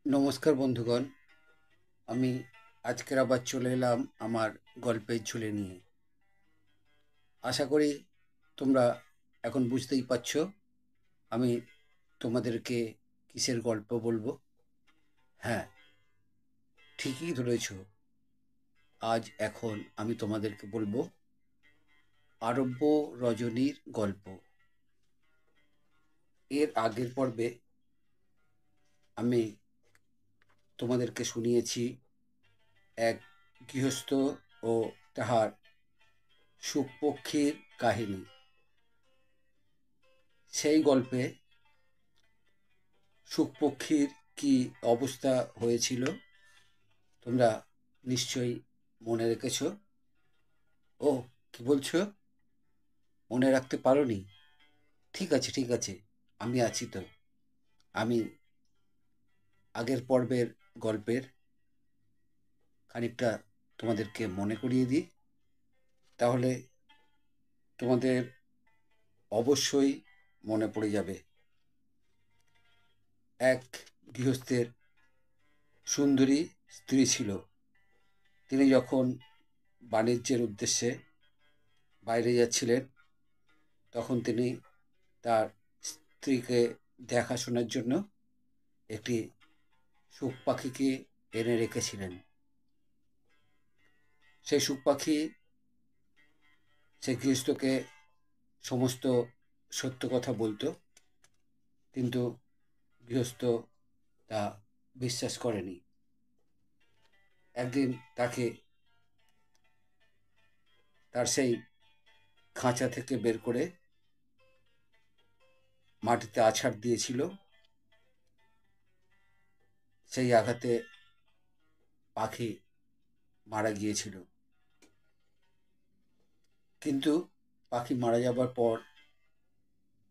নমস্কার বন্ধুগণ। আমি আজকের আবার চলে এলাম আমার গল্পের ঝুলি নিয়ে। আশা করি তোমরা এখন বুঝতেই পারছো আমি তোমাদেরকে কিসের গল্প বলবো। হ্যাঁ, ঠিকই ধরেছ। আজ এখন আমি তোমাদেরকে বলবো আরব্য রজনীর গল্প। এর আগের পর্বে আমি তোমাদেরকে শুনিয়েছি এক গৃহস্থ ও তাহার সুখপক্ষীর কাহিনী। সেই গল্পে সুখপক্ষীর কি অবস্থা হয়েছিল তোমরা নিশ্চয়ই মনে রেখেছ। ও, কি বলছো, মনে রাখতে পারোনি? ঠিক আছে ঠিক আছে, আমি আছি তো। আমি আগের পর্বের গল্পের খানিকটা তোমাদেরকে মনে করিয়ে দিই, তাহলে তোমাদের অবশ্যই মনে পড়ে যাবে। এক গৃহস্থের সুন্দরী স্ত্রী ছিল। তিনি যখন বাণিজ্যের উদ্দেশ্যে বাইরে যাচ্ছিলেন, তখন তিনি তার স্ত্রীকে দেখাশোনার জন্য একটি সুখ পাখিকে এনে রেখেছিলেন। সেই সুখ পাখি সেই গৃহস্থকে সমস্ত সত্য কথা বলতো, কিন্তু গৃহস্থ তা বিশ্বাস করেনি। একদিন তাকে তার সেই খাঁচা থেকে বের করে মাটিতে আছাড় দিয়েছিল। সেই আঘাতে পাখি মারা গিয়েছিল। কিন্তু পাখি মারা যাবার পর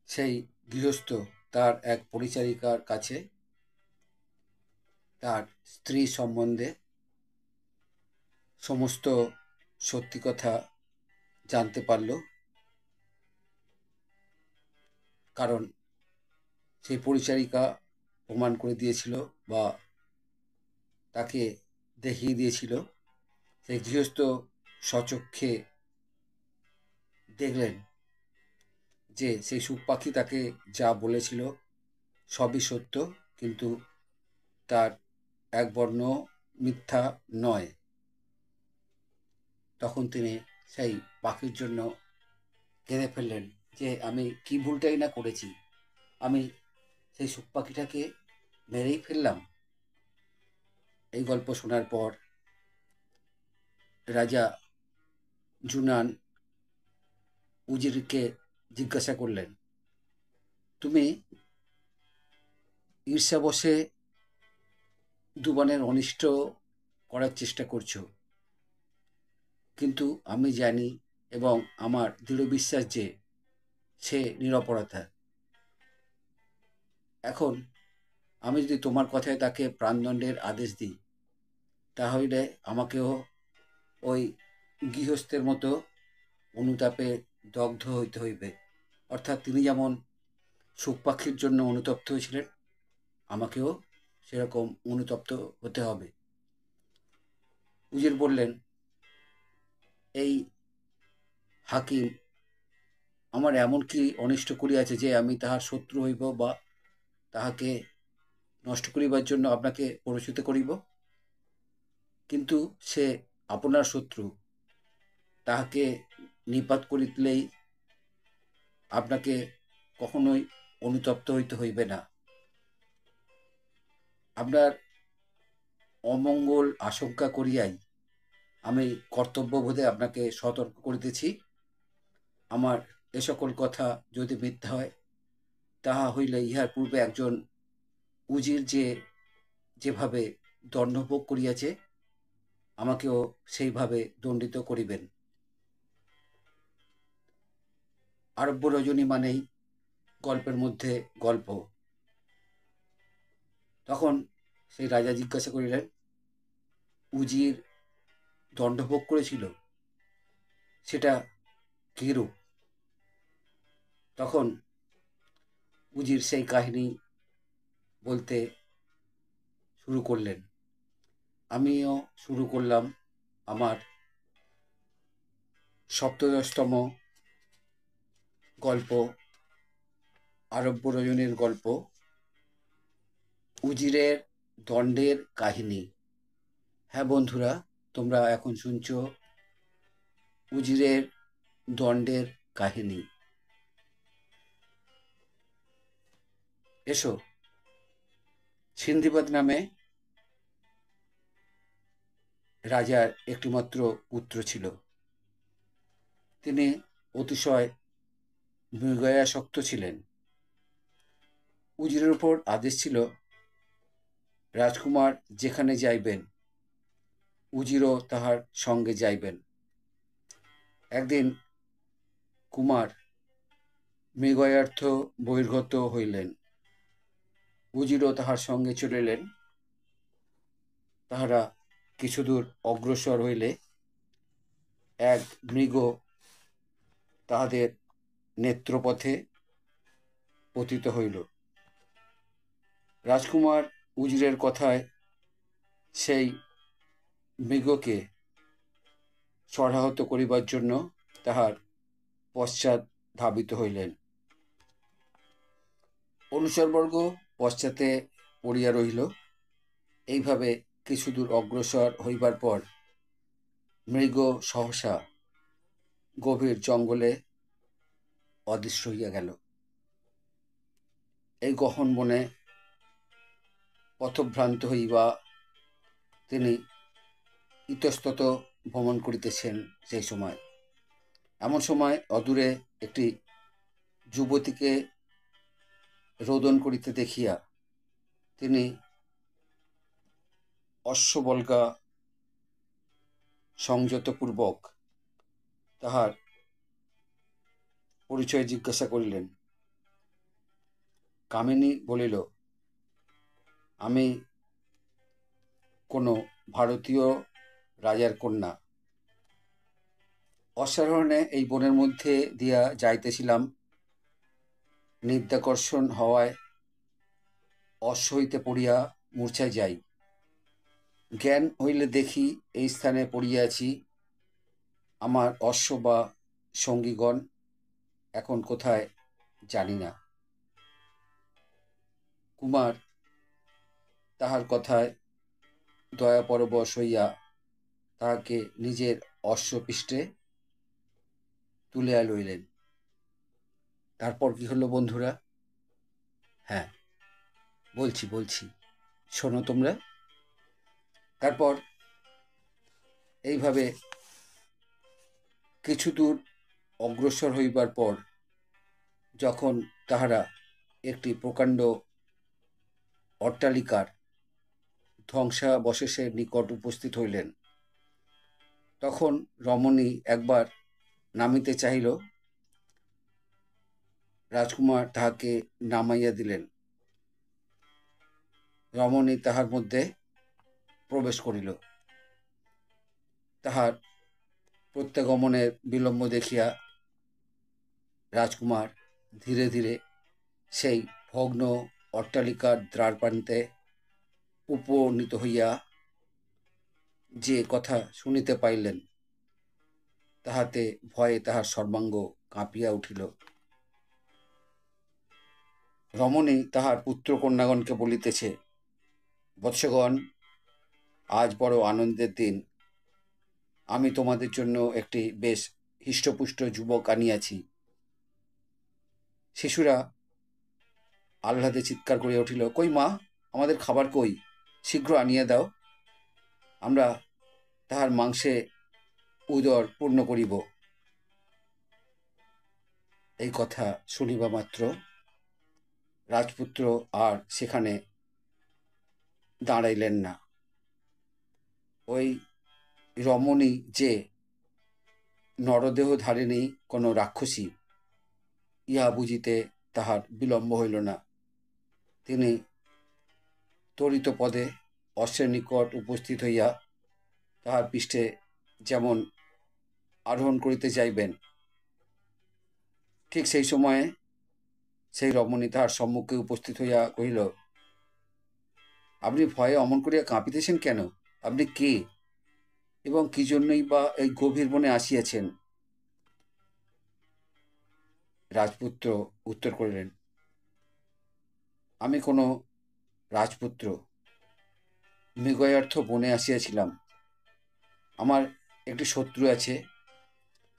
সেই গৃহস্থ তার এক পরিচারিকার কাছে তার স্ত্রী সম্বন্ধে সমস্ত সত্যি কথা জানতে পারল। কারণ সেই পরিচারিকা প্রমাণ করে দিয়েছিল বা তাকে দেখিয়ে দিয়েছিল। সেই গৃহস্থ স্বচক্ষে দেখলেন যে সেই সুখ পাখি তাকে যা বলেছিল সবই সত্য, কিন্তু তার এক বর্ণ মিথ্যা নয়। তখন তিনি সেই পাখির জন্য কেঁদে ফেললেন যে আমি কি ভুলটাই না করেছি, আমি সেই সুখ পাখিটাকে মেরেই ফেললাম। এই গল্প শোনার পর রাজা জুনান উজিরকে জিজ্ঞাসা করলেন, তুমি ঈর্ষাবশে দুবানের অনিষ্ট করার চেষ্টা করছো, কিন্তু আমি জানি এবং আমার দৃঢ় বিশ্বাস যে সে নিরপরাধ। এখন আমি যদি তোমার কথায় তাকে প্রাণদণ্ডের আদেশ দিই, তাহলে আমাকেও ওই গৃহস্থের মতো অনুতাপে দগ্ধ হইতে হইবে। অর্থাৎ তিনি যেমন সুখ পাখির জন্য অনুতপ্ত হয়েছিলেন, আমাকেও সেরকম অনুতপ্ত হতে হবে। উজির বললেন, এই হাকিম আমার এমন কি অনিষ্ট করিয়াছে যে আমি তাহার শত্রু হইব বা তাহাকে নষ্ট করিবার জন্য আপনাকে প্ররোচিত করিব? কিন্তু সে আপনার শত্রু, তাহাকে নিপাত করিলেই আপনাকে কখনোই অনুতপ্ত হইতে হইবে না। আপনার অমঙ্গল আশঙ্কা করিয়াই আমি কর্তব্যবোধে আপনাকে সতর্ক করিতেছি। আমার এ সকল কথা যদি মিথ্যা হয়, তাহা হইলে ইহার পূর্বে একজন উজির যেভাবে দণ্ডভোগ করিয়াছে, আমাকেও সেইভাবে দণ্ডিত করিবেন। আরব্য রজনী মানেই গল্পের মধ্যে গল্প। তখন সেই রাজা জিজ্ঞাসা করিলেন, উজির দণ্ডভোগ করেছিল, সেটা কিরূপ? তখন উজির সেই কাহিনী বলতে শুরু করলেন। আমিও শুরু করলাম আমার সপ্তদশতম গল্প, আরব্য রজনীর গল্প, উজিরের দণ্ডের কাহিনী। হ্যাঁ বন্ধুরা, তোমরা এখন শুনছো উজিরের দণ্ডের কাহিনী। এসো। সিন্ধিবাদ নামে রাজার একটিমাত্র পুত্র ছিল। তিনি অতিশয় মৃগয়াসক্ত ছিলেন। উজিরের উপর আদেশ ছিল, রাজকুমার যেখানে যাইবেন উজিরও তাহার সঙ্গে যাইবেন। একদিন কুমার মৃগয়ার্থ বহির্গত হইলেন। উজিরও তাহার সঙ্গে চলিলেন। তাহারা কিছুদূর অগ্রসর হইলে এক মৃগ তাহাদের নেত্রপথে পতিত হইল। রাজকুমার উজিরের কথায় সেই মৃগকে সরাহত করিবার জন্য তাহার পশ্চাৎ ধাবিত হইলেন। অনুচরবর্গ পশ্চাতে পড়িয়া রহিল। এইভাবে কিছুদূর অগ্রসর হইবার পর মৃগ সহসা গভীর জঙ্গলে অদৃশ্য হইয়া গেল। এই গহন বনে পথভ্রান্ত হইবা তিনি ইতস্তত ভ্রমণ করিতেছেন। সেই সময় এমন সময় অদূরে একটি যুবতীকে রোদন করিতে দেখিয়া তিনি অশ্ববল্গা সংযতপূর্বক তাহার পরিচয় জিজ্ঞাসা করিলেন। কামিনী বলিল, আমি কোনো ভারতীয় রাজার কন্যা। অশ্বারোহণে এই বনের মধ্যে দিয়া যাইতেছিলাম। নিদ্রাকর্ষণ হওয়ায় অশ্ব হইতে পড়িয়া মূর্ছায় যাই। জ্ঞান হইলে দেখি এই স্থানে পড়িয়াছি। আমার অশ্ব বা সঙ্গীগণ এখন কোথায় জানি না। কুমার তাহার কথায় দয়াপরবশ হইয়া তাহাকে নিজের অশ্বপৃষ্ঠে তুলিয়া লইলেন। তারপর কি হলো বন্ধুরা? হ্যাঁ, বলছি, শোনো তোমরা। তারপর এইভাবে কিছু দূর অগ্রসর হইবার পর যখন তাহারা একটি প্রকাণ্ড অট্টালিকার ধ্বংসাবশেষের নিকট উপস্থিত হইলেন, তখন রমণী একবার নামিতে চাহিল। রাজকুমার তাহাকে নামাইয়া দিলেন। রমণী তাহার মধ্যে প্রবেশ করিল। তাহার প্রত্যাগমনের বিলম্ব দেখিয়া রাজকুমার ধীরে ধীরে সেই ভগ্ন অট্টালিকার দ্বারপ্রান্তে উপনীত হইয়া যে কথা শুনিতে পাইলেন তাহাতে ভয়ে তাহার সর্বাঙ্গ কাঁপিয়া উঠিল। রমণী তাহার পুত্রকন্যাগণকে বলিতেছে, বৎসগণ, আজ বড় আনন্দের দিন। আমি তোমাদের জন্য একটি বেশ হৃষ্টপুষ্ট যুবক আনিয়াছি। শিশুরা আহ্লাদে চিৎকার করিয়া উঠিল, কই মা, আমাদের খাবার কই? শীঘ্র আনিয়া দাও, আমরা তাহার মাংসে উদর পূর্ণ করিব। এই কথা শুনিবা মাত্র রাজপুত্র আর সেখানে দাঁড়াইলেন না। ওই রমণী যে নরদেহধারিণী কোনো রাক্ষসী, ইহা বুঝিতে তাহার বিলম্ব হইল না। তিনি ত্বরিত পদে অশ্বের নিকট উপস্থিত হইয়া তাহার পৃষ্ঠে যেমন আরোহণ করিতে যাইবেন, ঠিক সেই সময়ে সেই রমণী তাহার সম্মুখে উপস্থিত হইয়া কহিল, আপনি ভয়ে অমন করিয়া কাঁপিতেছেন কেন? আপনি কে এবং কি জন্যই বা এই গভীর বনে আসিয়াছেন? রাজপুত্র উত্তর করিলেন, আমি কোনো রাজপুত্র, মৃগয়ার্থ বনে আসিয়াছিলাম। আমার একটি শত্রু আছে,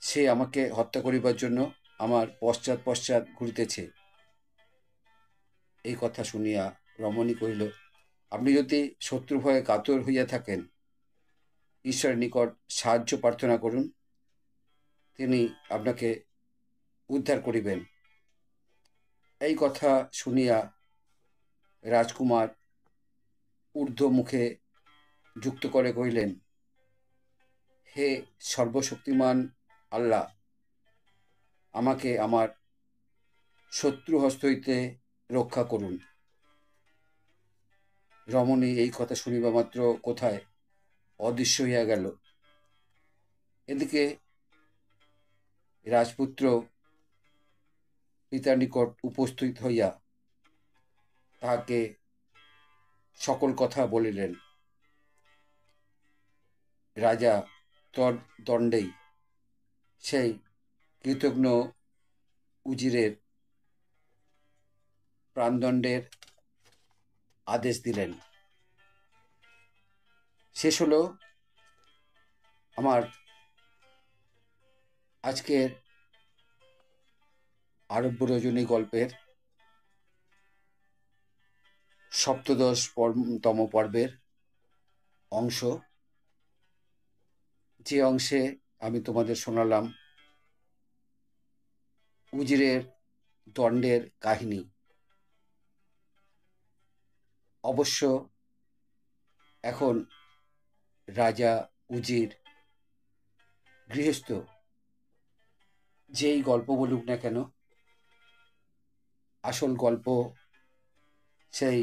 সে আমাকে হত্যা করিবার জন্য আমার পশ্চাৎ পশ্চাৎ ঘুরিতেছে। এই কথা শুনিয়া রমণী কহিল, আপনি যদি শত্রু ভয়ে কাতর হইয়া থাকেন, ঈশ্বরের নিকট সাহায্য প্রার্থনা করুন, তিনি আপনাকে উদ্ধার করিবেন। এই কথা শুনিয়া রাজকুমার ঊর্ধ্ব মুখে যুক্ত করে কহিলেন, হে সর্বশক্তিমান আল্লাহ, আমাকে আমার শত্রু হস্ত হইতে রক্ষা করুন। রমণী এই কথা শুনিবা মাত্র কোথায় অদৃশ্য হইয়া গেল। এদিকে রাজপুত্র পিতার নিকট উপস্থিত হইয়া তাহাকে সকল কথা বলিলেন। রাজা দণ্ডেই সেই কৃতজ্ঞ উজিরের প্রাণদণ্ডের আদেশ দিলেন। শেষ হলো আমার আজকের আরব্য রজনী গল্পের ৭৫তম পর্বের অংশ, যে অংশে আমি তোমাদের শোনালাম উজিরের দণ্ডের কাহিনী। অবশ্য এখন রাজা, উজির, গৃহস্থ যেই গল্প বলুক না কেন, আসল গল্প সেই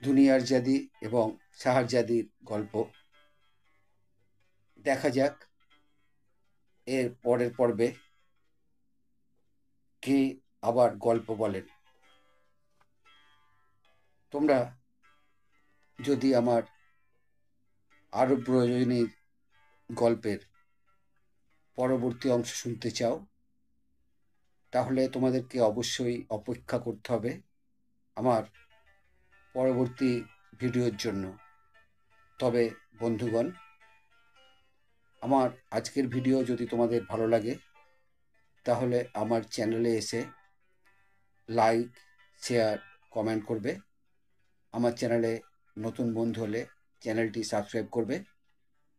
দুনিয়ার জাদি এবং শাহজাদির গল্প। দেখা যাক এর পরের পর্বে কে আবার গল্প বলেন। তোমরা যদি আমার আরব্য রজনীর গল্পের পরবর্তী অংশ শুনতে চাও, তাহলে তোমাদেরকে অবশ্যই অপেক্ষা করতে হবে আমার পরবর্তী ভিডিওর জন্য। তবে বন্ধুগণ, আমার আজকের ভিডিও যদি তোমাদের ভালো লাগে, তাহলে আমার চ্যানেলে এসে লাইক, শেয়ার, কমেন্ট করবে। আমার চ্যানেলে নতুন বন্ধু হলে চ্যানেলটি সাবস্ক্রাইব করবে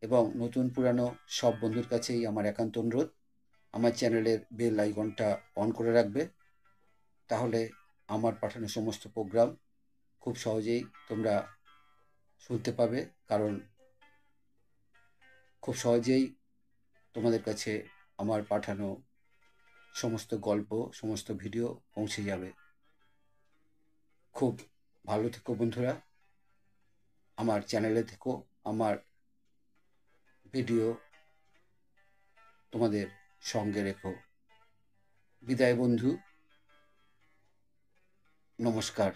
এবং নতুন পুরানো সব বন্ধুর কাছেই আমার একান্ত অনুরোধ, আমার চ্যানেলের বেল আইকনটা অন করে রাখবে। তাহলে আমার পাঠানো সমস্ত প্রোগ্রাম খুব সহজেই তোমরা শুনতে পাবে, কারণ খুব সহজেই তোমাদের কাছে আমার পাঠানো সমস্ত গল্প, সমস্ত ভিডিও পৌঁছে যাবে। খুব ভালো থেকো বন্ধুরা, আমার চ্যানেলে থেকো, আমার ভিডিও তোমাদের সঙ্গে রেখো। বিদায় বন্ধু, নমস্কার।